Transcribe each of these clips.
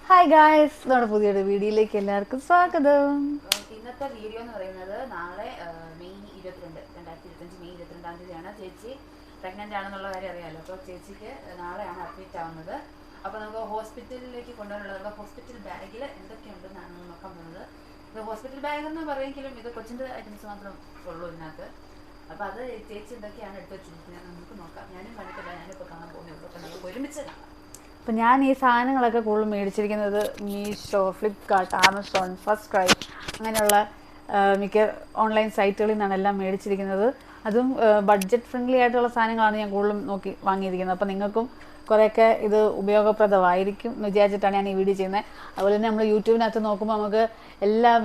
Hi guys, നമ്മുടെ പുതിയൊരു വീഡിയോയിലേക്ക് എല്ലാവർക്കും സ്വാഗതം. ഇന്നത്തെ വീഡിയോ എന്ന് പറയുന്നത് നാളെ മെയ് 22 2025 മെയ് 22-ാം തീയതിയാണ് ചേച്ചി പ്രഗ്നൻ്റ് ആണെന്നുള്ള കാര്യം അറിയാമല്ലോ. അപ്പോൾ ചേച്ചിക്ക് നാളെയാണ് അഡ്മിറ്റ് ആവുന്നത്. അപ്പോൾ നമുക്ക് ഹോസ്പിറ്റലിലേക്ക് കൊണ്ടുവരാനുള്ളത് നമ്മുടെ ഹോസ്പിറ്റൽ ബാഗിൽ എന്തൊക്കെയുണ്ടെന്നാണ് നോക്കാൻ പോകുന്നത്. ഇത് ഹോസ്പിറ്റൽ ബാഗ് എന്ന് പറയുമെങ്കിലും ഇത് കൊച്ചിൻ്റെ ഐറ്റംസ് മാത്രം ഉള്ളൂ ഇതിനകത്ത്. അപ്പോൾ അത് ചേച്ചി എന്തൊക്കെയാണ് എടുത്ത് വെച്ചിരിക്കുന്നത് നമുക്ക് നോക്കാം. ഞാനും കണ്ടിട്ടില്ല, ഞാനിപ്പോൾ കാണാൻ പോകുന്നുള്ളൂ. അപ്പോൾ നമുക്ക് ഒരുമിച്ച് കാണാം. അപ്പം ഞാൻ ഈ സാധനങ്ങളൊക്കെ കൂടുതൽ മേടിച്ചിരിക്കുന്നത് മീഷോ, ഫ്ലിപ്കാർട്ട്, ആമസോൺ, ഫസ്റ്റ് ക്രൈ അങ്ങനെയുള്ള മിക്ക ഓൺലൈൻ സൈറ്റുകളിൽ നിന്നാണ് എല്ലാം മേടിച്ചിരിക്കുന്നത്. അതും ബഡ്ജറ്റ് ഫ്രണ്ട്ലി ആയിട്ടുള്ള സാധനങ്ങളാണ് ഞാൻ കൂടുതലും നോക്കി വാങ്ങിയിരിക്കുന്നത്. അപ്പോൾ നിങ്ങൾക്കും കുറേയൊക്കെ ഇത് ഉപയോഗപ്രദമായിരിക്കും എന്ന് വിചാരിച്ചിട്ടാണ് ഞാൻ ഈ വീഡിയോ ചെയ്യുന്നത്. അതുപോലെ തന്നെ നമ്മൾ യൂട്യൂബിനകത്ത് നോക്കുമ്പോൾ നമുക്ക്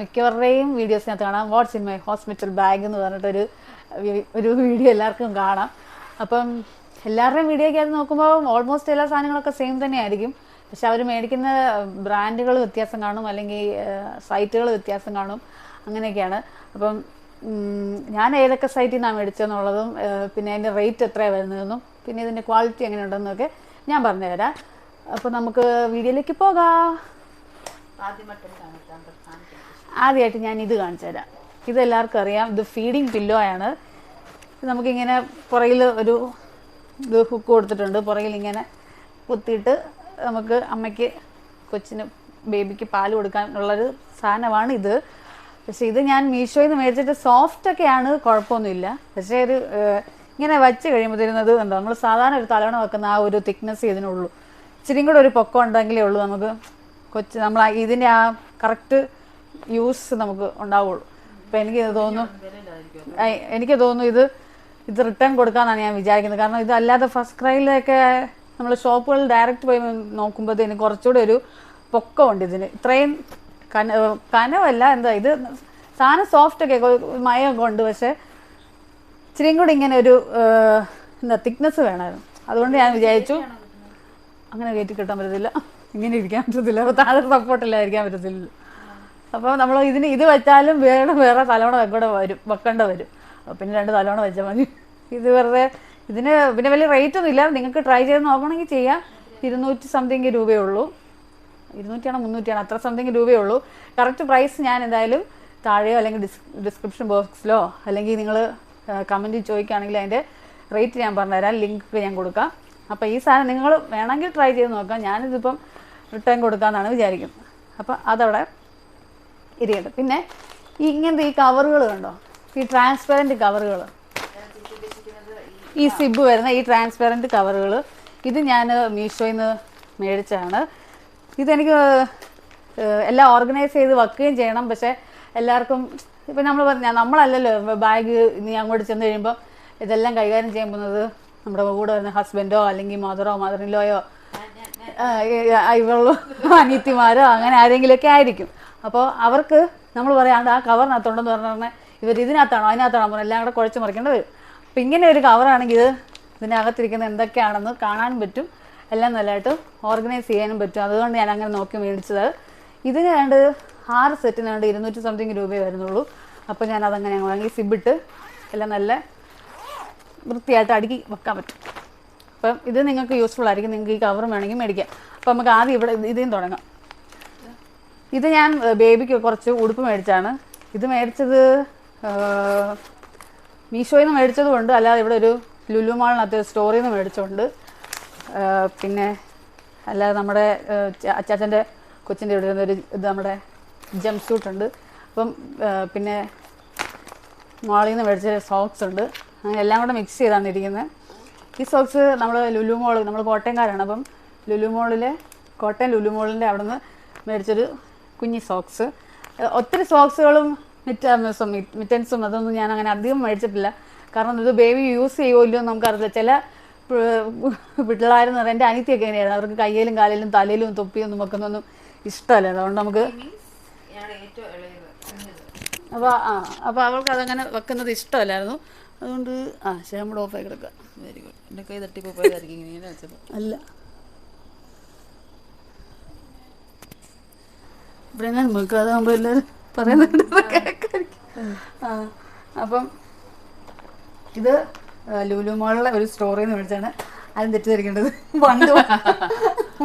മിക്കവരുടെയും വീഡിയോസിനകത്ത് കാണാം what's in my hospital bag എന്ന് പറഞ്ഞിട്ടൊരു വീഡിയോ എല്ലാവർക്കും കാണാം. അപ്പം എല്ലാവരുടെയും വീഡിയോയ്ക്കകത്ത് നോക്കുമ്പോൾ ഓൾമോസ്റ്റ് എല്ലാ സാധനങ്ങളൊക്കെ സെയിം തന്നെയായിരിക്കും. പക്ഷെ അവർ മേടിക്കുന്ന ബ്രാൻഡുകൾ വ്യത്യാസം കാണും, അല്ലെങ്കിൽ സൈറ്റുകൾ വ്യത്യാസം കാണും, അങ്ങനെയൊക്കെയാണ്. അപ്പം ഞാൻ ഏതൊക്കെ സൈറ്റിൽ നിന്നാണ് മേടിച്ചതെന്നുള്ളതും പിന്നെ അതിൻ്റെ റേറ്റ് എത്രയാണ് വരുന്നതെന്നും പിന്നെ ഇതിൻ്റെ ക്വാളിറ്റി എങ്ങനെയുണ്ടെന്നൊക്കെ ഞാൻ പറഞ്ഞുതരാം. അപ്പോൾ നമുക്ക് വീഡിയോയിലേക്ക് പോകാം. ആദ്യമായിട്ട് ഞാൻ ഇത് കാണിച്ചു തരാം. ഇതെല്ലാവർക്കും അറിയാം, ഇത് ഫീഡിങ് പില്ലോ ആണ്. നമുക്കിങ്ങനെ പുറകിൽ ഒരു ഹുക്ക് കൊടുത്തിട്ടുണ്ട്. പുറകിൽ ഇങ്ങനെ കുത്തിയിട്ട് നമുക്ക് അമ്മയ്ക്ക് കൊച്ചിന് ബേബിക്ക് പാൽ കൊടുക്കാനുള്ളൊരു സാധനമാണ് ഇത്. പക്ഷേ ഇത് ഞാൻ മീഷോയിൽ നിന്ന് മേടിച്ചിട്ട് സോഫ്റ്റൊക്കെയാണ്, കുഴപ്പമൊന്നുമില്ല. പക്ഷേ ഒരു ഇങ്ങനെ വച്ച് കഴിയുമ്പോൾ തരുന്നത് എന്താ, നമ്മൾ സാധാരണ ഒരു തലവണ വെക്കുന്ന ആ ഒരു തിക്നെസ് ഇതിനുള്ളൂ. ഇച്ചിരിയും കൂടെ ഒരു പൊക്കം ഉണ്ടെങ്കിലേ ഉള്ളൂ നമുക്ക് നമ്മൾ ഇതിൻ്റെ ആ കറക്റ്റ് യൂസ് നമുക്ക് ഉണ്ടാവുള്ളൂ. അപ്പം എനിക്ക് തോന്നുന്നു ഇത് റിട്ടേൺ കൊടുക്കാമെന്നാണ് ഞാൻ വിചാരിക്കുന്നത്. കാരണം ഇതല്ലാതെ ഫസ്റ്റ് ക്രൈയിലൊക്കെ നമ്മൾ ഷോപ്പുകളിൽ ഡയറക്റ്റ് പോയി നോക്കുമ്പോഴത്തേന് കുറച്ചുകൂടെ ഒരു പൊക്കമുണ്ട് ഇതിന്. ഇത്രയും കനവല്ല, എന്താ ഇത് സാധനം സോഫ്റ്റൊക്കെ മയമൊക്കെ ഉണ്ട്. പക്ഷേ ഇച്ചിരിയും കൂടി ഇങ്ങനെ ഒരു തിക്നെസ് വേണമായിരുന്നു. അതുകൊണ്ട് ഞാൻ വിചാരിച്ചു അങ്ങനെ കയറ്റി കിട്ടാൻ പറ്റത്തില്ല, ഇങ്ങനെ ഇരിക്കാൻ പറ്റത്തില്ല, അപ്പോൾ താഴെ സപ്പോർട്ടില്ലായിരിക്കാൻ പറ്റത്തില്ല. അപ്പോൾ നമ്മൾ ഇത് വെച്ചാലും വേറെ തലവണ വെക്കേണ്ട വരും. പിന്നെ 2 തലവണ വെച്ചാൽ മതി. ഇത് വെറുതെ ഇതിന് പിന്നെ വലിയ റേറ്റ് ഒന്നും ഇല്ല. നിങ്ങൾക്ക് ട്രൈ ചെയ്ത് നോക്കണമെങ്കിൽ ചെയ്യാം. 200 സംതിങ് രൂപയേ ഉള്ളൂ. 200 ആണോ 300 ആണോ അത്ര സംതിങ് രൂപയേ ഉള്ളൂ. കറക്റ്റ് പ്രൈസ് ഞാൻ എന്തായാലും താഴെയോ അല്ലെങ്കിൽ ഡിസ്ക്രിപ്ഷൻ ബോക്സിലോ അല്ലെങ്കിൽ നിങ്ങൾ കമൻറ്റിൽ ചോദിക്കുകയാണെങ്കിൽ അതിൻ്റെ റേറ്റ് ഞാൻ പറഞ്ഞുതരാം, ലിങ്ക് ഞാൻ കൊടുക്കാം. അപ്പോൾ ഈ സാധനം നിങ്ങൾ വേണമെങ്കിൽ ട്രൈ ചെയ്ത് നോക്കാം. ഞാനിതിപ്പം റിട്ടേൺ കൊടുക്കാമെന്നാണ് വിചാരിക്കുന്നത്. അപ്പോൾ അതവിടെ ഇരിക്കട്ടെ. പിന്നെ ഇങ്ങനത്തെ ഈ കവറുകൾ കണ്ടോ, ഈ ട്രാൻസ്പെറൻറ്റ് കവറുകൾ, ഈ സിബ് വരുന്ന ഈ ട്രാൻസ്പെറൻറ്റ് കവറുകൾ, ഇത് ഞാൻ മീഷോയിൽ നിന്ന് മേടിച്ചതാണ്. ഇതെനിക്ക് എല്ലാം ഓർഗനൈസ് ചെയ്ത് വെക്കുകയും ചെയ്യണം. പക്ഷേ എല്ലാവർക്കും ഇപ്പം നമ്മളല്ലല്ലോ ബാഗ് നീ അങ്ങോട്ട് ചെന്ന് കഴിയുമ്പോൾ ഇതെല്ലാം കൈകാര്യം ചെയ്യാൻ പോകുന്നത് നമ്മുടെ കൂടെ വരുന്ന ഹസ്ബൻഡോ അല്ലെങ്കിൽ മദറിൻലോയോ ഇവളോ അനിയത്തിമാരോ അങ്ങനെ ആരെങ്കിലുമൊക്കെ ആയിരിക്കും. അപ്പോൾ അവർക്ക് നമ്മൾ പറയാണ്ട് ആ കവറിനകത്തുണ്ടെന്ന് പറഞ്ഞാൽ ഇവർ ഇതിനകത്താണോ അതിനകത്താണോ പറഞ്ഞാൽ എല്ലാം കൂടെ കുഴച്ച് മറിക്കേണ്ടി വരും. അപ്പം ഇങ്ങനെ ഒരു കവറാണെങ്കിൽ ഇതിനകത്തിരിക്കുന്ന എന്തൊക്കെയാണെന്ന് കാണാനും പറ്റും, എല്ലാം നല്ലതായിട്ട് ഓർഗനൈസ് ചെയ്യാനും പറ്റും. അതുകൊണ്ട് ഞാൻ അങ്ങനെ നോക്കി മേടിച്ചത്. ഇതിന് 6 സെറ്റിന് 200 സംതിങ് രൂപയെ വരുന്നുള്ളൂ. അപ്പോൾ ഞാൻ അതങ്ങനെ വാങ്ങി സിബിട്ട് എല്ലാം നല്ല വൃത്തിയായിട്ട് അടുക്കി വെക്കാൻ പറ്റും. അപ്പം ഇത് നിങ്ങൾക്ക് യൂസ്ഫുൾ ആയിരിക്കും. നിങ്ങൾക്ക് ഈ കവർ വേണമെങ്കിൽ മേടിക്കാം. അപ്പോൾ നമുക്ക് ആദ്യം ഇതിൽ തുടങ്ങാം. ഇത് ഞാൻ ബേബിക്ക് കുറച്ച് ഉടുപ്പ് മേടിച്ചാണ്. ഇത് മേടിച്ചത് മീഷോയിൽ നിന്ന് മേടിച്ചതുകൊണ്ട്, അല്ലാതെ ഇവിടെ ഒരു ലുലു മാളിനകത്ത് സ്റ്റോറിൽ നിന്ന് മേടിച്ചുകൊണ്ട്, പിന്നെ അല്ലാതെ നമ്മുടെ അച്ചാച്ചൻ്റെ കൊച്ചിൻ്റെ ഇവിടെ ഇരുന്നൊരു ഇത് നമ്മുടെ ജംപ് സ്യൂട്ടുണ്ട്. അപ്പം പിന്നെ മാളിൽ നിന്ന് മേടിച്ച സോക്സ് ഉണ്ട്. അങ്ങനെ എല്ലാം കൂടെ മിക്സ് ചെയ്താണ് ഇരിക്കുന്നത്. ഈ സോക്സ് നമ്മൾ നമ്മൾ കോട്ടയംകാരാണ്. അപ്പം കോട്ടയം ലുലു മോളിൻ്റെ അവിടെ നിന്ന് മേടിച്ചൊരു കുഞ്ഞി സോക്സ്. ഒത്തിരി സോക്സുകളും മിറ്റൻസും അതൊന്നും ഞാൻ അങ്ങനെ അധികം മേടിച്ചിട്ടില്ല. കാരണം ഇത് ബേബി യൂസ് ചെയ്യുമോ ഇല്ലയോ നമുക്കറിയില്ല. ചില പിള്ളേരെന്ന് പറഞ്ഞാൽ എൻ്റെ അനിയത്തിയൊക്കെ എങ്ങനെയായിരുന്നു, അവർക്ക് കയ്യിലും കാലിലും തലയിലും തൊപ്പിയൊന്നും വെക്കുന്നൊന്നും ഇഷ്ടമല്ല. അതുകൊണ്ട് നമുക്ക് അപ്പോൾ അവൾക്ക് അതങ്ങനെ വെക്കുന്നത് ഇഷ്ടമല്ലായിരുന്നു. അതുകൊണ്ട് ശേമ്പ് ഓഫായി കിടക്കുക. Very good. എൻ്റെ കൈ തട്ടിപ്പോൾ പോയതായിരിക്കും ഇങ്ങനെ വെച്ചപ്പോൾ. അല്ല, ഇവിടെ ഞാൻ നമുക്ക് അതാകുമ്പോൾ എല്ലാവരും പറയുന്നുണ്ട്. അപ്പം ഇത് ലുലു മാളിലെ ഒരു സ്റ്റോറിൽ നിന്ന് മേടിച്ചാണ്. ആരും തെറ്റിദ്ധരിക്കേണ്ടത്.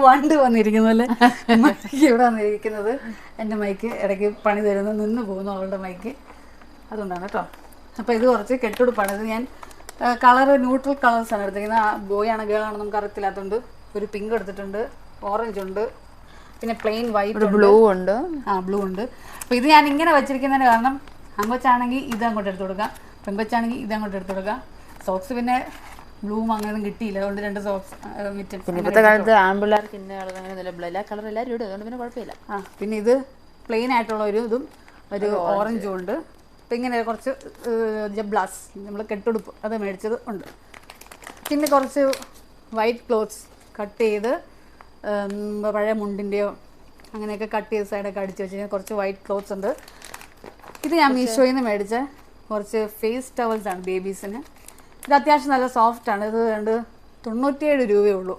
വണ്ട് വന്നിരിക്കുന്നു അല്ലേ. മൈക്ക് ഇവിടെ വന്നിരിക്കുന്നത് എൻ്റെ മൈക്ക് ഇടയ്ക്ക് പണി തരുന്നു, നിന്ന് പോകുന്നു അവളുടെ മൈക്ക്, അതുകൊണ്ടാണ് കേട്ടോ. അപ്പോൾ ഇത് കുറച്ച് കെട്ടുടുപ്പാണ്. ഇത് ഞാൻ കളറ് ന്യൂട്രൽ കളേഴ്സാണ് എടുത്തിരിക്കുന്നത്. ബോയ് ആണ് ഗേൾ ആണെന്ന് നമുക്ക് അറിയത്തില്ലാത്തതുകൊണ്ട് ഒരു പിങ്ക് എടുത്തിട്ടുണ്ട്, ഓറഞ്ച് ഉണ്ട്, പിന്നെ പ്ലെയിൻ വൈറ്റ്, ബ്ലൂ ഉണ്ട്. ബ്ലൂ ഉണ്ട്. അപ്പോൾ ഇത് ഞാൻ ഇങ്ങനെ വെച്ചിരിക്കുന്നതിന് കാരണം അങ്കച്ചാണെങ്കിൽ ഇത് അങ്ങോട്ട് എടുത്ത് കൊടുക്കാം, പെങ്കൊച്ചാണെങ്കിൽ ഇത് അങ്ങോട്ട് എടുത്ത് കൊടുക്കാം. സോക്സ് പിന്നെ ബ്ലൂവും അങ്ങനെയൊന്നും കിട്ടിയില്ല, അതുകൊണ്ട് 2 സോക്സ് പിന്നെ ഇപ്പോഴത്തെ കാലത്ത് ആൺപിള്ളേർക്ക് ഇന്ന കളർ അങ്ങനെ എല്ലാ കളർ എല്ലാവരും ഇടും, അതുകൊണ്ട് പിന്നെ കുഴപ്പമില്ല. പിന്നെ ഇത് പ്ലെയിൻ ആയിട്ടുള്ള ഒരു ഇതും ഒരു ഓറഞ്ചും ഉണ്ട്. അപ്പം ഇങ്ങനെ കുറച്ച് ജബ്ലാസ് നമ്മൾ കെട്ടുടുപ്പ് അത് മേടിച്ചത് ഉണ്ട്. പിന്നെ കുറച്ച് വൈറ്റ് ക്ലോത്ത്സ് കട്ട് ചെയ്ത് പഴയ മുണ്ടിൻ്റെയോ അങ്ങനെയൊക്കെ കട്ട് ചെയ്ത് സൈഡൊക്കെ അടിച്ച് വെച്ച് കുറച്ച് വൈറ്റ് ക്ലോത്ത്സ് ഉണ്ട്. ഇത് ഞാൻ മീഷോയിൽ നിന്ന് മേടിച്ച കുറച്ച് ഫേസ് ടവൽസ് ആണ് ബേബീസിന്. ഇത് അത്യാവശ്യം നല്ല സോഫ്റ്റ് ആണ്. ഇത് 97 രൂപയേ ഉള്ളൂ,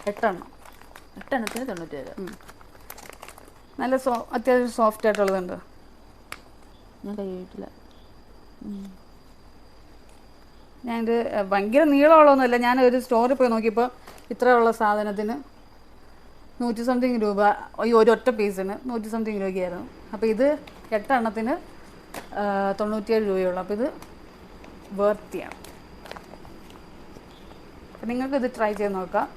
8 എണ്ണം. 8 എണ്ണത്തിന് 97. നല്ല അത്യാവശ്യം സോഫ്റ്റ് ആയിട്ടുള്ളതുണ്ട്. ഞാൻ കഴിയിട്ടില്ല. ഞാനിത് ഭയങ്കര നീളമുള്ളതൊന്നുമില്ല. ഞാൻ ഒരു സ്റ്റോറിൽ പോയി നോക്കിയപ്പോൾ ഇത്രയുള്ള സാധനത്തിന് 100 സംതിങ് രൂപ, ഈ ഒരൊറ്റ പീസിന് 100 സംതിങ് രൂപയ്ക്കായിരുന്നു. അപ്പോൾ ഇത് 8 എണ്ണത്തിന് 97 രൂപയുള്ളൂ. അപ്പോൾ ഇത് വേർത്തിയാണ്. അപ്പം നിങ്ങൾക്ക് ഇത് ട്രൈ ചെയ്ത് നോക്കാം.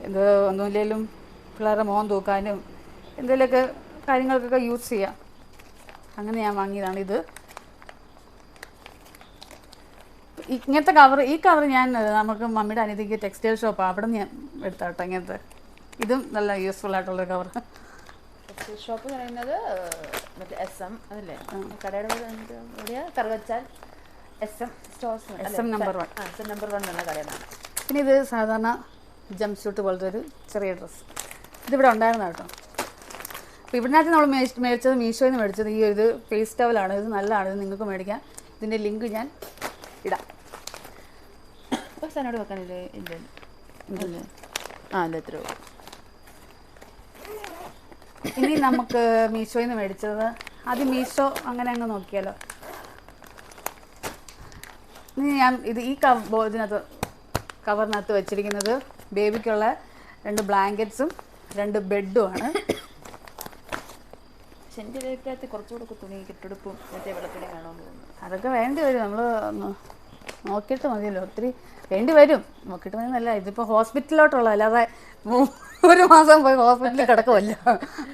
ഇത് ഒന്നുമില്ലെങ്കിലും പിള്ളേരുടെ മോൻ തൂക്കാനും എന്തെങ്കിലുമൊക്കെ കാര്യങ്ങൾക്കൊക്കെ യൂസ് ചെയ്യാം. അങ്ങനെ ഞാൻ വാങ്ങിയതാണ് ഇത്. ഇങ്ങനത്തെ ഈ കവർ ഞാൻ നമുക്ക് മമ്മിയുടെ അനിയത്തിക്ക് ടെക്സ്റ്റൈൽ ഷോപ്പ് അവിടെ നിന്ന് ഞാൻ എടുത്താട്ടോ ഇങ്ങനത്തെ. ഇതും നല്ല യൂസ്ഫുൾ ആയിട്ടുള്ള കവർ. ടെക്സ്റ്റൈൽ ഷോപ്പ് പറയുന്നത് മറ്റേ SM അതല്ലേ കടയുടെ എവിടെയാ? Karuvachal SM stores, SM number 1. SM number 1 എന്നുള്ള കടയാണ്. പിന്നെ ഇത് സാധാരണ ജംപ് സ്യൂട്ട് പോലത്തെ ഒരു ചെറിയ ഡ്രസ്സ്. ഇതിവിടെ ഉണ്ടായിരുന്ന കേട്ടോ. അപ്പോൾ ഇവിടുന്നകത്ത് നമ്മൾ മേടിച്ചത് മീഷോയിൽ നിന്ന് മേടിച്ചത് ഈ ഒരു ഫേസ് ടവലാണ്. ഇത് നല്ലതാണ്, ഇത് നിങ്ങൾക്ക് മേടിക്കാം. ഇതിൻ്റെ ലിങ്ക് ഞാൻ ഇടാം. സാധനം വെക്കാനില്ലേ? ഇല്ല ഇല്ലേ? അല്ല എത്ര രൂപ. ഇനി നമുക്ക് മീഷോയിൽ നിന്ന് മേടിച്ചത് ആദ്യം മീഷോ അങ്ങനെ അങ്ങ് നോക്കിയാലോ. ഇനി ഞാൻ ഈ കവറിനകത്ത് വെച്ചിരിക്കുന്നത് ബേബിക്കുള്ള 2 ബ്ലാങ്കറ്റ്സും 2 ബെഡുമാണ്. പക്ഷെ എൻ്റെ അഭിപ്രായത്തിൽ കുറച്ചുകൂടെ തുണി കെട്ടെടുപ്പും മറ്റേ വെള്ളത്തുണി വേണമെന്ന് തോന്നുന്നു. അതൊക്കെ വേണ്ടി വരും, നമ്മൾ നോക്കിയിട്ട് മതിയല്ലോ. ഒത്തിരി വേണ്ടി വരും, നോക്കിയിട്ട് മതി. നല്ല ഇതിപ്പോൾ ഹോസ്പിറ്റലിലോട്ടുള്ള, അല്ലാതെ 1 മാസം പോയി ഹോസ്പിറ്റലിൽ കിടക്കുമല്ലോ.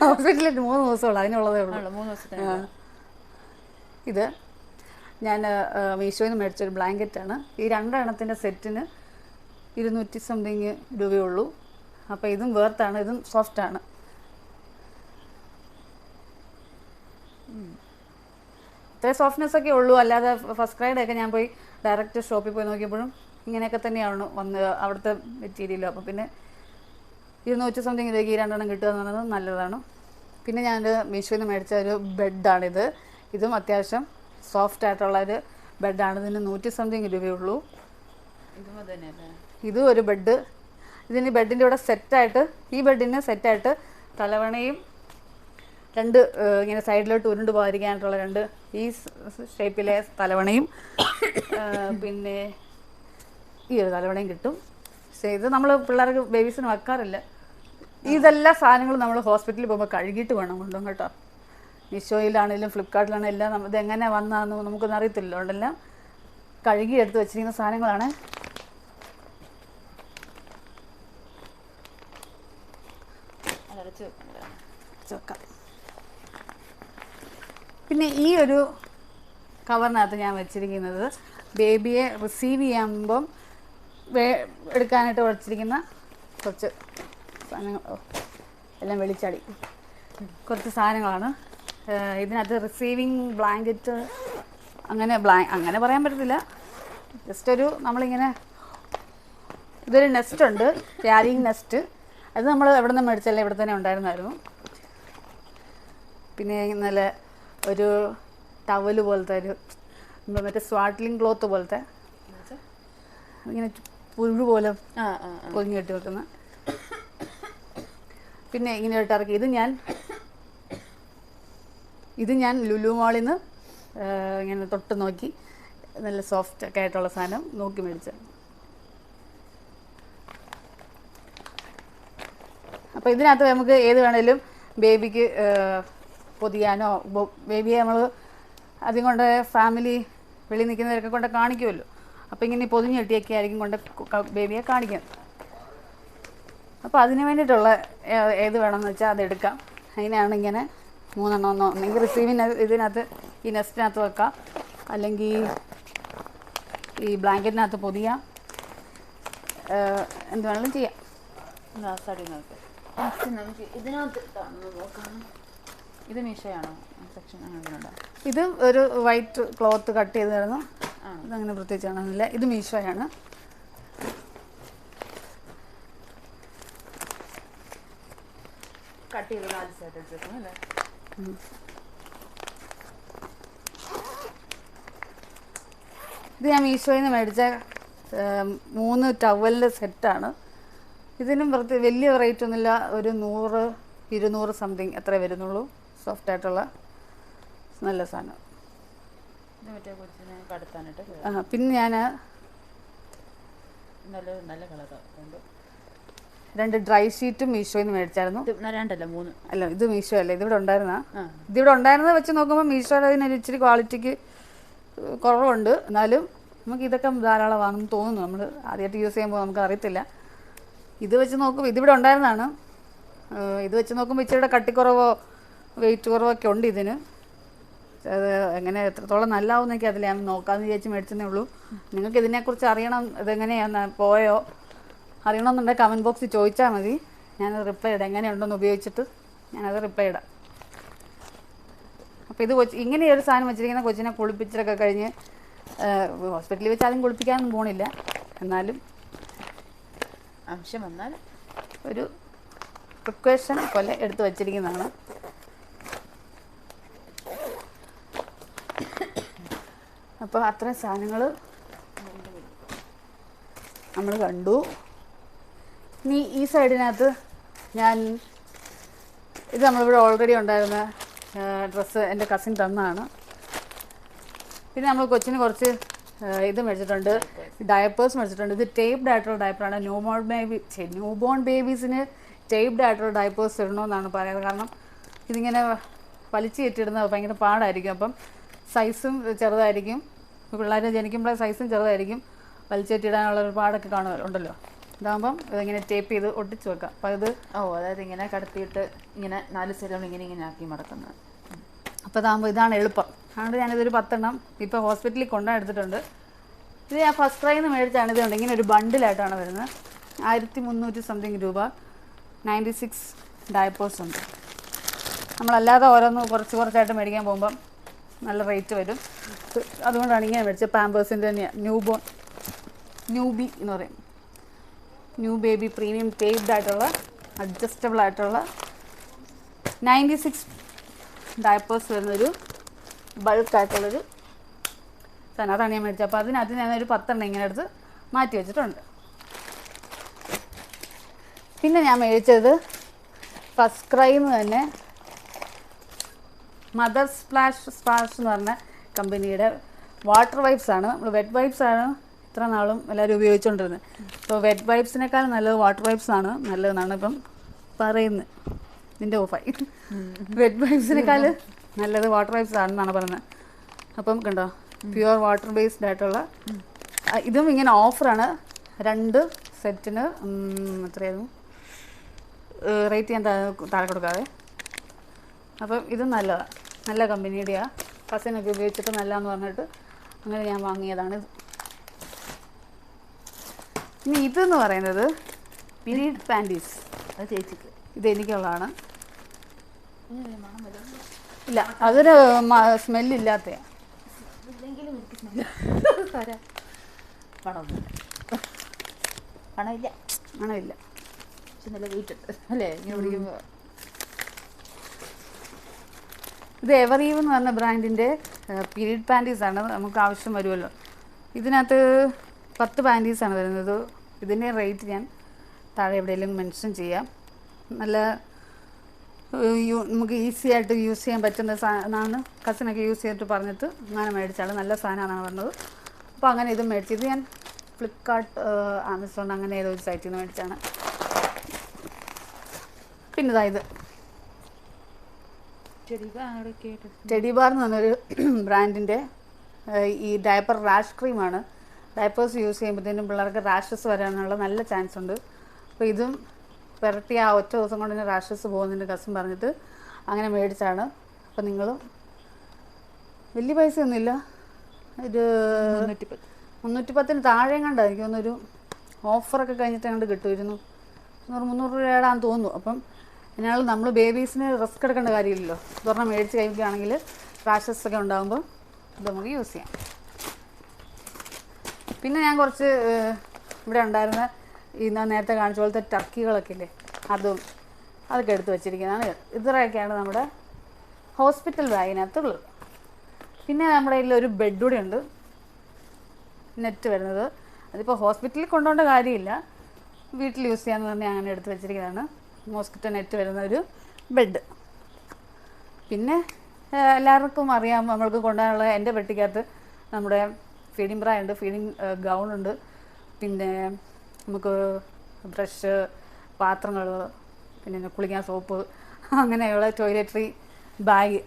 ഹോസ്പിറ്റലിൽ 3 ദിവസമുള്ളൂ, അതിനുള്ളതേ ഉള്ളൂ. 3 ദിവസത്തിന്. ഇത് ഞാൻ മീഷോയിൽ നിന്ന് മേടിച്ചൊരു ബ്ലാങ്കറ്റാണ്. ഈ 2 എണ്ണത്തിൻ്റെ സെറ്റിന് 200 സംതിങ് രൂപയുള്ളൂ. അപ്പോൾ ഇതും വേർത്താണ്, ഇതും സോഫ്റ്റാണ്. ഇത്രയും സോഫ്റ്റ്നെസ് ഒക്കെ ഉള്ളൂ. അല്ലാതെ ഫസ്റ്റ് ക്രൈയുടെ ഒക്കെ ഞാൻ പോയി ഡയറക്റ്റ് ഷോപ്പിൽ പോയി നോക്കിയപ്പോഴും ഇങ്ങനെയൊക്കെ തന്നെയാണ് വന്ന് അവിടുത്തെ മെറ്റീരിയലും. അപ്പോൾ പിന്നെ 200 സംതിങ് രൂപയ്ക്ക് ഈ 2 എണ്ണം കിട്ടുക എന്ന് പറയുന്നത് നല്ലതാണ്. പിന്നെ ഞാൻ മീഷോയിൽ നിന്ന് മേടിച്ച ഒരു ബെഡാണിത്. ഇതും അത്യാവശ്യം സോഫ്റ്റ് ആയിട്ടുള്ള ഒരു ബെഡാണ്. ഇതിന് 100 സംതിങ് രൂപയുള്ളൂ. ഇതും ഒരു ബെഡ്. ഇതിന് ബെഡിൻ്റെ കൂടെ സെറ്റായിട്ട്, ഈ ബെഡിന് സെറ്റായിട്ട് തലവണയും 2 ഇങ്ങനെ സൈഡിലോട്ട് ഉരുണ്ട് പോകാതിരിക്കാനായിട്ടുള്ള 2 ഈ ഷേപ്പിലെ തലവണയും പിന്നെ ഈ ഒരു തലവണയും കിട്ടും. പക്ഷേ ഇത് നമ്മൾ പിള്ളേർക്ക് ബേബീസിന് വെക്കാറില്ല. ഇതെല്ലാ സാധനങ്ങളും നമ്മൾ ഹോസ്പിറ്റലിൽ പോകുമ്പോൾ കഴുകിയിട്ട് വേണം കൊണ്ടുപോകും കേട്ടോ. മീഷോയിലാണെങ്കിലും ഫ്ലിപ്കാർട്ടിലാണെങ്കിലും എല്ലാം ഇതെങ്ങനെ വന്നാന്ന് നമുക്കൊന്നും അറിയത്തില്ല. അതുകൊണ്ടെല്ലാം കഴുകി എടുത്ത് വെച്ചിരിക്കുന്ന സാധനങ്ങളാണ്. വെക്കാം. പിന്നെ ഈ ഒരു കവറിനകത്ത് ഞാൻ വെച്ചിരിക്കുന്നത് ബേബിയെ റിസീവ് ചെയ്യുമ്പം എടുക്കാനായിട്ട് വെച്ചിരിക്കുന്ന കുറച്ച് സാധനങ്ങൾ, എല്ലാം വെളിച്ചാടി കുറച്ച് സാധനങ്ങളാണ്. ഇതിനകത്ത് റിസീവിങ് ബ്ലാങ്കറ്റ് അങ്ങനെ പറയാൻ പറ്റത്തില്ല. ജസ്റ്റ് ഒരു നമ്മളിങ്ങനെ ഇതൊരു നെസ്റ്റ് ഉണ്ട്, ക്യാരിങ് നെസ്റ്റ്. അത് നമ്മൾ എവിടെ നിന്ന് മേടിച്ചല്ലേ, ഇവിടെ തന്നെ ഉണ്ടായിരുന്നായിരുന്നു. പിന്നെ നല്ല ഒരു ടവല് പോലത്തെ ഒരു മറ്റേ സ്വാട്ട്ലിംഗ് ക്ലോത്ത് പോലത്തെ ഇങ്ങനെ പുഴു പോലെ പൊതിഞ്ഞ് കെട്ടി വെക്കുന്ന. പിന്നെ ഇങ്ങനെ ഇട്ടിറക്കി. ഇത് ഞാൻ ലുലു മാളിൽ നിന്ന് ഇങ്ങനെ തൊട്ട് നോക്കി നല്ല സോഫ്റ്റ് ഒക്കെ ആയിട്ടുള്ള സാധനം നോക്കി മേടിച്ച. അപ്പോൾ ഇതിനകത്ത് നമുക്ക് ഏത് വേണേലും ബേബിക്ക് പൊതിയാനോ ബേബിയെ നമ്മൾ അതും കൊണ്ട് ഫാമിലി വെളിയിൽ നിൽക്കുന്നവരൊക്കെ കൊണ്ട് കാണിക്കുമല്ലോ. അപ്പോൾ ഇങ്ങനെ പൊതിഞ്ഞ് കെട്ടിയൊക്കെ ആയിരിക്കും കൊണ്ട് ബേബിയെ കാണിക്കുന്നത്. അപ്പോൾ അതിന് വേണ്ടിയിട്ടുള്ള ഏത് വേണമെന്ന് വെച്ചാൽ അതെടുക്കാം. അതിനാണ് ഇങ്ങനെ 3 എണ്ണം ഒന്നെങ്കിൽ ഇതിനകത്ത് ഈ നെസ്റ്റിനകത്ത് വെക്കാം, അല്ലെങ്കിൽ ഈ ബ്ലാങ്കറ്റിനകത്ത് പൊതിയാം, എന്ത് വേണമെങ്കിലും ചെയ്യാം. നമുക്ക് ഇതിനകത്ത് നോക്കാം. ഇത് മീഷോയാണോ സെക്ഷൻ അങ്ങനെ? ഇത് ഒരു വൈറ്റ് ക്ലോത്ത് കട്ട് ചെയ്ത് തരുന്നു. ഇതങ്ങനെ പ്രത്യേകിച്ച് കാണുന്നില്ല. ഇത് മീഷോയാണ്. കട്ട് ചെയ്ത് 4 സെറ്റ് എടുത്തേക്കും അല്ലേ? ഇത് ഞാൻ മീഷോയിൽ നിന്ന് മേടിച്ച 3 ടവലിൻ്റെ സെറ്റാണ്. ഇതിനും വലിയ റേറ്റ് ഒന്നുമില്ല, ഒരു 100-200 സംതിങ് അത്രേ വരുന്നുള്ളൂ. സോഫ്റ്റ് ആയിട്ടുള്ള നല്ല സാധനം. പിന്നെ ഞാൻ നല്ല കളറാണ്. 2 ഡ്രൈ ഷീറ്റും മീഷോയിൽ നിന്ന് മേടിച്ചായിരുന്നു. 2 അല്ല, ഇത് മീഷോ അല്ല, ഇതിവിടെ ഉണ്ടായിരുന്നത് വെച്ച് നോക്കുമ്പോൾ മീഷോയുടെ അതിനൊരു ഇച്ചിരി ക്വാളിറ്റിക്ക് കുറവുണ്ട്. എന്നാലും നമുക്ക് ഇതൊക്കെ ധാരാളം വാങ്ങുമെന്ന് തോന്നുന്നു. നമ്മൾ ആദ്യമായിട്ട് യൂസ് ചെയ്യുമ്പോൾ നമുക്ക് അറിയത്തില്ല. ഇത് വെച്ച് നോക്കുമ്പോൾ ഇതിവിടെ ഉണ്ടായിരുന്നതാണ്. ഇത് വെച്ച് നോക്കുമ്പോൾ ഇച്ചിരിയുടെ കട്ടിക്കുറവോ വെയിറ്റ് കുറവോ ഒക്കെ ഉണ്ട് ഇതിന്. അത് എങ്ങനെ എത്രത്തോളം നല്ലതാവുന്നൊക്കെ അതിൽ ഞാൻ നോക്കാമെന്ന് വിചാരിച്ച് മേടിച്ചതേ ഉള്ളൂ. നിങ്ങൾക്ക് ഇതിനെക്കുറിച്ച് അറിയണം, ഇതെങ്ങനെയാണ് പോയോ അറിയണമെന്നുണ്ടെങ്കിൽ കമൻറ്റ് ബോക്സിൽ ചോദിച്ചാൽ മതി. ഞാനത് റിപ്ലൈ ഇടാം. എങ്ങനെയുണ്ടെന്ന് ഉപയോഗിച്ചിട്ട് ഞാനത് റിപ്ലൈ ഇടാം. അപ്പോൾ ഇത് ഇങ്ങനെ ഒരു സാധനം വെച്ചിരിക്കുന്ന കൊച്ചിനെ കുളിപ്പിച്ചൊക്കെ കഴിഞ്ഞ് ഹോസ്പിറ്റലിൽ വെച്ച് ആദ്യം കുളിപ്പിക്കാനൊന്നും പോണില്ല. എന്നാലും ആവശ്യം വന്നാൽ ഒരു പ്രിക്വേഷൻ പോലെ എടുത്ത് വച്ചിരിക്കുന്നതാണ്. അപ്പോൾ അത്രയും സാധനങ്ങൾ നമ്മൾ കണ്ടു. ഇനി ഈ സൈഡിനകത്ത് ഇത് നമ്മളിവിടെ ഓൾറെഡി ഉണ്ടായിരുന്ന ഡ്രസ്സ് എൻ്റെ കസിൻ തന്നതാണ്. പിന്നെ നമ്മൾ കൊച്ചിന് കുറച്ച് ഇത് മേടിച്ചിട്ടുണ്ട്, ഡയപ്പേഴ്സ് മേടിച്ചിട്ടുണ്ട്. ഇത് ടേപ്ഡ് ആയിട്ടുള്ള ഡയപ്പറാണ്. ന്യൂ ബോൺ ബേബീസിന് ടേപ്ഡ് ആയിട്ടുള്ള ഡയപ്പേഴ്സ് ഇടണമെന്നാണ് പറയുന്നത്. കാരണം ഇതിങ്ങനെ വലിച്ചു കയറ്റിയിടുന്നത് ഭയങ്കര പാടായിരിക്കും. അപ്പം സൈസും ചെറുതായിരിക്കും. പിള്ളേർ ജനിക്കുമ്പോഴേ സൈസും ചെറുതായിരിക്കും. വലിച്ചു കയറ്റിയിടാനുള്ള ഒരു പാടൊക്കെ ഉണ്ടല്ലോ. ഇതാകുമ്പം ഇതിങ്ങനെ ടേപ്പ് ചെയ്ത് ഒട്ടിച്ച് വെക്കാം. അപ്പോൾ ഇത് അതായത് ഇങ്ങനെ കടത്തിയിട്ട് ഇങ്ങനെ 4 സൈഡുകൾ ഇങ്ങനെ ആക്കി മടക്കുന്നത്. അപ്പോൾ ഇതാകുമ്പോൾ ഇതാണ് എളുപ്പം. അതുകൊണ്ട് ഞാനിതൊരു 10 എണ്ണം ഇപ്പോൾ ഹോസ്പിറ്റലിൽ കൊണ്ടുവന്നെടുത്തിട്ടുണ്ട്. ഇത് ഞാൻ ഫസ്റ്റ് ക്രൈയിൽ നിന്ന് മേടിച്ചാണ്. ഇതുണ്ട്, ഇങ്ങനെ ഒരു ബണ്ടിലായിട്ടാണ് വരുന്നത്. 1300 സംതിങ് രൂപ. 96 ഡയപ്പേഴ്സ് ഉണ്ട്. നമ്മളല്ലാതെ ഓരോന്ന് കുറച്ചായിട്ട് മേടിക്കാൻ പോകുമ്പം നല്ല റേറ്റ് വരും. അതുകൊണ്ടാണ് ഇങ്ങനെ മേടിച്ചത്. പാമ്പേഴ്സിൻ്റെ തന്നെയാണ് ന്യൂബി എന്ന് പറയും. ന്യൂ ബേബി പ്രീമിയം ടേപ്ഡ് ആയിട്ടുള്ള അഡ്ജസ്റ്റബിൾ ആയിട്ടുള്ള 96 ഡയപ്പേഴ്സ് വരുന്നൊരു ബൾക്കായിട്ടുള്ളൊരു സാധനം. അതാണ് ഞാൻ മേടിച്ചത്. അപ്പോൾ അതിനകത്ത് ഞാനൊരു 10 എണ്ണം ഇങ്ങനെ എടുത്ത് മാറ്റി വെച്ചിട്ടുണ്ട്. പിന്നെ ഞാൻ മേടിച്ചത് ഫസ്റ്റ് ക്രൈയിൽ നിന്ന് തന്നെ മദർ സ്പ്ലാഷ് എന്ന് പറഞ്ഞ കമ്പനിയുടെ വാട്ടർ വൈപ്സ് ആണ്. നമ്മൾ വെറ്റ് വൈപ്സ് ആണ് ഇത്ര നാളും എല്ലാവരും ഉപയോഗിച്ചുകൊണ്ടിരുന്നത്. അപ്പോൾ വെറ്റ് വൈപ്സിനേക്കാൾ നല്ലത് വാട്ടർ വൈപ്സ് ആണ് നല്ലതെന്നാണ് ഇപ്പം പറയുന്നത്. ഇതിൻ്റെ ഓഫായി. വെറ്റ് വൈപ്സിനേക്കാൾ നല്ലത് വാട്ടർ വൈപ്സ് ആണെന്നാണ് പറയുന്നത്. അപ്പം കണ്ടോ, പ്യുവർ വാട്ടർ ബേസ്ഡ് ആയിട്ടുള്ള ഇതും ഇങ്ങനെ ഓഫറാണ്. 2 സെറ്റിന് എത്രയായിരുന്നു റേറ്റ് ഞാൻ താഴെ കൊടുക്കാതെ. അപ്പം ഇതും നല്ലതാണ്, നല്ല കമ്പനിയുടെയാണ്. കസിനൊക്കെ ഉപയോഗിച്ചിട്ട് നല്ലതെന്ന് പറഞ്ഞിട്ട് അങ്ങനെ ഞാൻ വാങ്ങിയതാണ്. ഇനി ഇതെന്ന് പറയുന്നത് പീരീഡ് പാൻറ്റീസ്. അത് ചേച്ചിക്ക്, ഇതെനിക്കുള്ളതാണ്. ഇല്ല, അതൊരു സ്മെല്ലില്ലാത്തതാണ്. പണമില്ല പക്ഷെ നല്ല വെയിറ്റ് അല്ലേ ഇങ്ങനെ പിടിക്കുമ്പോൾ. ഇത് എവറീവ് എന്ന് പറഞ്ഞ ബ്രാൻഡിൻ്റെ പീരീഡ് പാൻറ്റീസാണ്. നമുക്ക് ആവശ്യം വരുമല്ലോ. ഇതിനകത്ത് 10 പാൻറ്റീസാണ് വരുന്നത്. ഇതിൻ്റെ റേറ്റ് ഞാൻ താഴെ എവിടെയെങ്കിലും മെൻഷൻ ചെയ്യാം. നല്ല നമുക്ക് ഈസി ആയിട്ട് യൂസ് ചെയ്യാൻ പറ്റുന്ന സാധനമാണ്. കസിനൊക്കെ യൂസ് ചെയ്തിട്ട് പറഞ്ഞിട്ട് അങ്ങനെ മേടിച്ചാണ്. നല്ല സാധനമാണ് പറഞ്ഞത്. അപ്പോൾ അങ്ങനെ ഇത് മേടിച്ചത് ഞാൻ ഫ്ലിപ്കാർട്ട്, ആമസോൺ അങ്ങനെ ഏതോ ഒരു സൈറ്റിൽ നിന്ന് മേടിച്ചാണ്. പിന്നെ ഇതാ ഇത് ടെഡി ബാർ എന്ന് പറഞ്ഞൊരു ബ്രാൻഡിൻ്റെ ഈ ഡയപ്പർ റാഷ് ക്രീമാണ്. ഡയപ്പേഴ്സ് യൂസ് ചെയ്യുമ്പോഴത്തേനും പിള്ളേർക്ക് റാഷസ് വരാനുള്ള നല്ല ചാൻസ് ഉണ്ട്. അപ്പോൾ ഇതും പുരട്ടി ആ ഒറ്റ ദിവസം കൊണ്ട് തന്നെ റാഷസ് പോകുന്നതിൻ്റെ കസിൻ പറഞ്ഞിട്ട് അങ്ങനെ മേടിച്ചാണ്. അപ്പോൾ നിങ്ങളും വലിയ പൈസയൊന്നുമില്ല, ഇത് 310 താഴെ കണ്ടായിരിക്കും ഒന്നൊരു ഓഫറൊക്കെ കഴിഞ്ഞിട്ട് അങ്ങോട്ട് കിട്ടുമായിരുന്നു. 300 രൂപയാണെന്ന് തോന്നുന്നു. അപ്പം എന്നാൽ നമ്മൾ ബേബീസിന് റിസ്ക് എടുക്കേണ്ട കാര്യമില്ലല്ലോ. ഇതൊരെണ്ണം മേടിച്ച് കഴിക്കുകയാണെങ്കിൽ റാഷസ് ഒക്കെ ഉണ്ടാകുമ്പോൾ ഇത് നമുക്ക് യൂസ് ചെയ്യാം. പിന്നെ ഞാൻ കുറച്ച് ഇവിടെ ഉണ്ടായിരുന്ന ഈ ഞാൻ നേരത്തെ കാണിച്ച പോലത്തെ ടർക്കികളൊക്കെ ഇല്ലേ, അതൊക്കെ എടുത്ത് വെച്ചിരിക്കുന്നതാണ്. ഇത്രയൊക്കെയാണ് നമ്മുടെ ഹോസ്പിറ്റൽ ബാഗിനകത്തുള്ളത്. പിന്നെ നമ്മുടെ കയ്യിൽ ഒരു ബെഡ് കൂടെ ഉണ്ട്, നെറ്റ് വരുന്നത്. അതിപ്പോൾ ഹോസ്പിറ്റലിൽ കൊണ്ടുപോകേണ്ട കാര്യമില്ല, വീട്ടിൽ യൂസ് ചെയ്യാമെന്ന് പറഞ്ഞാൽ അങ്ങനെ എടുത്ത് വെച്ചിരിക്കുന്നതാണ്. മോസ്കിറ്റോ നെറ്റ് വരുന്ന ഒരു ബെഡ്. പിന്നെ എല്ലാവർക്കും അറിയാം നമ്മൾക്ക് കൊണ്ടുപോകാനുള്ള എൻ്റെ പെട്ടിക്കകത്ത് നമ്മുടെ ഫീഡിങ് ബ്രാ ഉണ്ട്, ഫീഡിങ് ഗൗണുണ്ട്, പിന്നെ നമുക്ക് ബ്രഷ്, പാത്രങ്ങൾ, പിന്നെ കുളിക്കാൻ സോപ്പ്, അങ്ങനെയുള്ള ടോയ്ലറ്ററി ബാഗ്.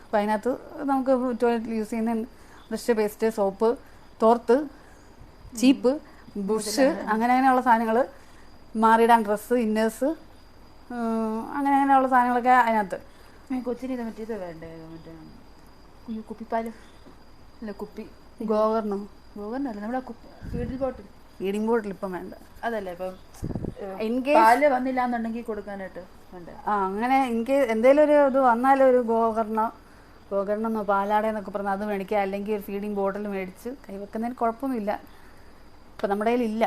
അപ്പോൾ അതിനകത്ത് നമുക്ക് ടോയ്ലറ്റിൽ യൂസ് ചെയ്യുന്ന ബ്രഷ്, പേസ്റ്റ്, സോപ്പ്, തോർത്ത്, ചീപ്പ്, ബുഷ്, അങ്ങനെയുള്ള സാധനങ്ങൾ, മാറിയിടാൻ ഡ്രസ്സ്, ഇന്നേഴ്സ്, അങ്ങനെയുള്ള സാധനങ്ങളൊക്കെ അതിനകത്ത്. കൊച്ചിന് ഇത് മറ്റേത് വേണ്ടേ, മറ്റേ കുപ്പിപ്പാല് അല്ല, കുപ്പി ഗോകർണല്ല നമ്മുടെ ഫീഡിംഗ് ബോട്ടിൽ ഇപ്പം വേണ്ട. അതല്ലേ ഇപ്പം ഇൻ കേസ് പാല് വന്നില്ല എന്നുണ്ടെങ്കിൽ കൊടുക്കാനായിട്ട് വേണ്ട. അങ്ങനെ ഇൻ കേസ് എന്തെങ്കിലും ഒരു ഇത് വന്നാലും ഒരു ഗോകർണമെന്നോ പാലാടയെന്നൊക്കെ പറഞ്ഞാൽ അത് മേടിക്കുക. അല്ലെങ്കിൽ ഒരു ഫീഡിംഗ് ബോട്ടിൽ മേടിച്ച് കൈവെക്കുന്നതിന് കുഴപ്പമൊന്നുമില്ല. ഇപ്പം നമ്മുടെ കയ്യിലില്ല,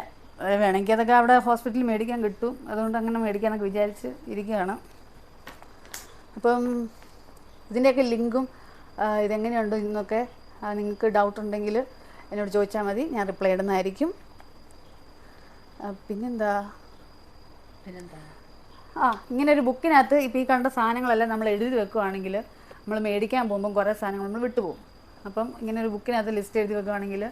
വേണമെങ്കിൽ അതൊക്കെ അവിടെ ഹോസ്പിറ്റലിൽ മേടിക്കാൻ കിട്ടും. അതുകൊണ്ട് അങ്ങനെ മേടിക്കാനൊക്കെ വിചാരിച്ച് ഇരിക്കുകയാണ്. അപ്പം ഇതിൻ്റെയൊക്കെ ലിങ്കും ഇതെങ്ങനെയുണ്ട് എന്നൊക്കെ നിങ്ങൾക്ക് ഡൗട്ട് ഉണ്ടെങ്കിൽ എന്നോട് ചോദിച്ചാൽ മതി, ഞാൻ റിപ്ലൈ ഇടുന്നതായിരിക്കും. പിന്നെന്താ ഇങ്ങനെ ഒരു ബുക്കിനകത്ത് ഇപ്പോൾ ഈ കണ്ട സാധനങ്ങളെല്ലാം നമ്മൾ എഴുതി വെക്കുകയാണെങ്കിൽ നമ്മൾ മേടിക്കാൻ പോകുമ്പം കുറേ സാധനങ്ങൾ നമ്മൾ വിട്ടുപോകും. അപ്പം ഇങ്ങനെ ഒരു ബുക്കിനകത്ത് ലിസ്റ്റ് എഴുതി വെക്കുകയാണെങ്കിൽ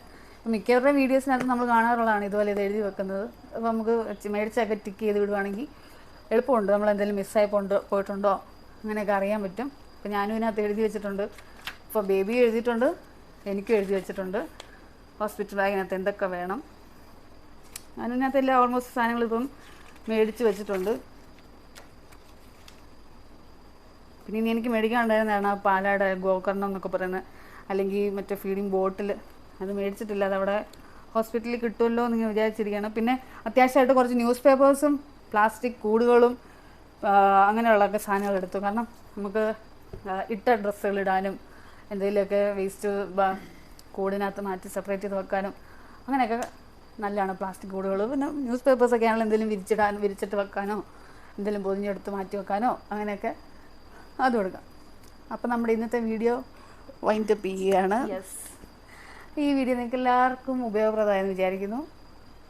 മിക്കവരുടെയും വീഡിയോസിനകത്ത് നമ്മൾ കാണാറുള്ളതാണ് ഇതുപോലെ ഇത് എഴുതി വെക്കുന്നത്. അപ്പോൾ നമുക്ക് മേടിച്ചൊക്കെ ടിക്ക് ചെയ്ത് വിടുവാണെങ്കിൽ എളുപ്പമുണ്ട്. നമ്മൾ എന്തെങ്കിലും മിസ്സായി പോയിട്ടുണ്ടോ അങ്ങനെയൊക്കെ അറിയാൻ പറ്റും. അപ്പോൾ ഞാനും ഇതിനകത്ത് എഴുതി വെച്ചിട്ടുണ്ട്. ഇപ്പോൾ ബേബി എഴുതിയിട്ടുണ്ട്, എനിക്കും എഴുതി വെച്ചിട്ടുണ്ട് ഹോസ്പിറ്റൽ ബാഗിനകത്ത് എന്തൊക്കെ വേണം. അതിനകത്ത് എല്ലാ ഓൾമോസ്റ്റ് സാധനങ്ങൾ ഇപ്പം മേടിച്ച് വെച്ചിട്ടുണ്ട്. പിന്നെ ഇനി എനിക്ക് മേടിക്കാനുണ്ടായിരുന്നതാണ് ആ പാലാടെ ഗോകർണം എന്നൊക്കെ പറയുന്നത്, അല്ലെങ്കിൽ മറ്റേ ഫീഡിങ് ബോട്ടിൽ. അത് മേടിച്ചിട്ടില്ല, അതവിടെ ഹോസ്പിറ്റലിൽ കിട്ടുമല്ലോ എന്ന് ഞാൻ വിചാരിച്ചിരിക്കുകയാണ്. പിന്നെ അത്യാവശ്യമായിട്ട് കുറച്ച് ന്യൂസ് പേപ്പേഴ്സും പ്ലാസ്റ്റിക് കൂടുകളും അങ്ങനെയുള്ളൊക്കെ സാധനങ്ങൾ എടുത്തു. കാരണം നമുക്ക് ഇട്ട ഡ്രസ്സുകൾ ഇടാനും എന്തെങ്കിലുമൊക്കെ വേസ്റ്റ് കൂടിനകത്ത് മാറ്റി സെപ്പറേറ്റ് ചെയ്ത് വെക്കാനും അങ്ങനെയൊക്കെ നല്ലതാണ് പ്ലാസ്റ്റിക് കൂടുകൾ. പിന്നെ ന്യൂസ് പേപ്പേഴ്സൊക്കെ ആണെങ്കിൽ എന്തെങ്കിലും വിരിച്ചിട്ട് വെക്കാനോ എന്തെങ്കിലും പൊതിഞ്ഞെടുത്ത് മാറ്റി വെക്കാനോ അങ്ങനെയൊക്കെ അതും എടുക്കാം. അപ്പം നമ്മുടെ ഇന്നത്തെ വീഡിയോ വൈൻഡപ്പ് ചെയ്യുകയാണ്. ഈ വീഡിയോ നിങ്ങൾക്ക് എല്ലാവർക്കും ഉപയോഗപ്രദമായെന്ന് വിചാരിക്കുന്നു.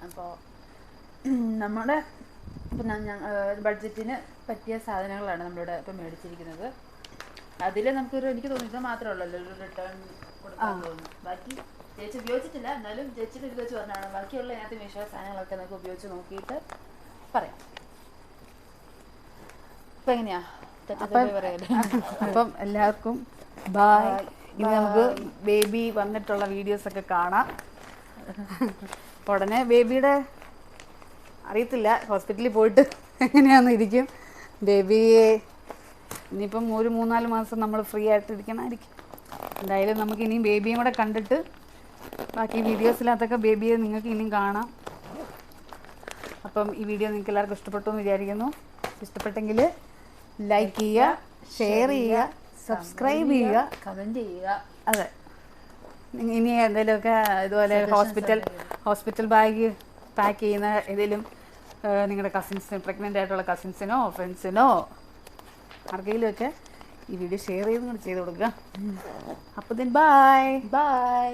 അപ്പോൾ നമ്മുടെ ഇപ്പം ബഡ്ജറ്റിന് പറ്റിയ സാധനങ്ങളാണ് നമ്മളിവിടെ ഇപ്പം മേടിച്ചിരിക്കുന്നത്. അതിൽ എനിക്ക് തോന്നുന്നത് മാത്രമേ ഉള്ളല്ലോ ഒരു റിട്ടേൺ കൊടുക്കാൻ തോന്നുന്നു. ബാക്കി ചേച്ചി ഉപയോഗിച്ചിട്ടില്ല, എന്നാലും ചേച്ചിയുടെ ഇത് വെച്ച് പറഞ്ഞാണ്. ബാക്കിയുള്ള അതിനകത്ത് മീഷോ സാധനങ്ങളൊക്കെ നമുക്ക് ഉപയോഗിച്ച് നോക്കിയിട്ട് പറയാം. അപ്പം എങ്ങനെയാ അപ്പം എല്ലാവർക്കും ബായ്. ഇനി നമുക്ക് ബേബി വന്നിട്ടുള്ള വീഡിയോസൊക്കെ കാണാം. ഉടനെ ബേബിയുടെ അറിയത്തില്ല, ഹോസ്പിറ്റലിൽ പോയിട്ട് എങ്ങനെയാണെന്ന് ഇരിക്കും. ബേബിയെ ഇനിയിപ്പം 3-4 മാസം നമ്മൾ ഫ്രീ ആയിട്ട് ഇരിക്കണമായിരിക്കും. എന്തായാലും നമുക്ക് ഇനിയും ബേബിയും കൂടെ കണ്ടിട്ട് ബാക്കി വീഡിയോസിനകത്തൊക്കെ ബേബിയെ നിങ്ങൾക്ക് ഇനിയും കാണാം. അപ്പം ഈ വീഡിയോ നിങ്ങൾക്ക് എല്ലാവർക്കും ഇഷ്ടപ്പെട്ടു എന്ന് വിചാരിക്കുന്നു. ഇഷ്ടപ്പെട്ടെങ്കിൽ ലൈക്ക് ചെയ്യുക, ഷെയർ ചെയ്യുക, സബ്സ്ക്രൈബ് ചെയ്യുക, കമൻറ്റ് ചെയ്യുക. അതെ, ഇനി എന്തെങ്കിലുമൊക്കെ ഇതുപോലെ ഹോസ്പിറ്റൽ ബാഗ് പാക്ക് ചെയ്യുന്ന ഏതെങ്കിലും നിങ്ങളുടെ കസിൻസിന്, പ്രഗ്നൻ്റ് ആയിട്ടുള്ള കസിൻസിനോ ഫ്രണ്ട്സിനോ ആർക്കെങ്കിലുമൊക്കെ ഈ വീഡിയോ ഷെയർ ചെയ്ത് കൊടുക്കുക. അപ്പോൾ ബൈ.